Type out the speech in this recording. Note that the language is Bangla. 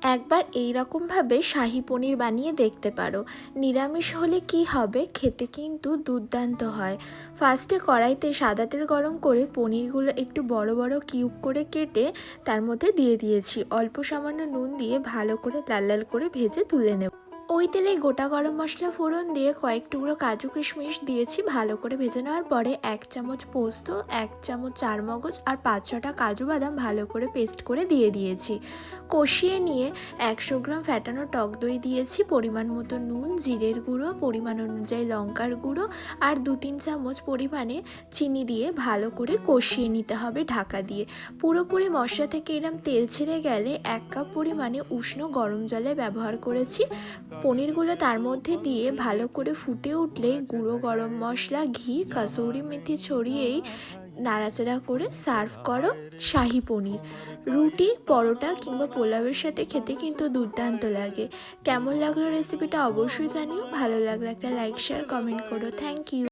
একবার এই রকমভাবে শাহী পনির বানিয়ে দেখতে পারো। নিরামিষ হলে কি হবে, খেতে কিন্তু দুর্দান্ত হয়। ফার্স্টে কড়াইতে সাদা তেল গরম করে পনিরগুলো একটু বড় বড় কিউব করে কেটে তার মধ্যে দিয়ে দিয়েছি। অল্প সামান্য নুন দিয়ে ভালো করে লাল লাল করে ভেজে তুলে নেব। ওই তেলে গোটা গরম মশলা ফোড়ন দিয়ে কয়েক টুকরো কাজু কিশমিশ দিয়েছি। ভালো করে ভেজে নেওয়ার পরে 1 চামচ পোস্ত, 1 চামচ চারমগজ আর 5-6টা কাজু বাদাম ভালো করে পেস্ট করে দিয়ে দিয়েছি। কষিয়ে নিয়ে 100 গ্রাম ফ্যাটানো টক দই দিয়েছি, পরিমাণ মতো নুন, জিরের গুঁড়ো, পরিমাণ অনুযায়ী লঙ্কার গুঁড়ো আর 2-3 চামচ পরিমাণে চিনি দিয়ে ভালো করে কষিয়ে নিতে হবে ঢাকা দিয়ে। পুরোপুরি মশলা থেকে এরম তেল ছেড়ে গেলে 1 কাপ পরিমাণে উষ্ণ গরম জলে ব্যবহার করেছি। পনিরগুলো তার মধ্যে দিয়ে ভালো করে ফুটে উঠলে গুঁড়ো গরম মশলা, ঘি, কাসুরি মেথি ছড়িয়েই নাড়াচাড়া করে সার্ভ করো শাহী পনির। রুটি, পরোটা কিংবা পোলাওয়ের সাথে খেতে কিন্তু দুর্দান্ত লাগে। কেমন লাগলো রেসিপিটা অবশ্যই জানিও। ভালো লাগলে একটা লাইক, শেয়ার, কমেন্ট করো। Thank you.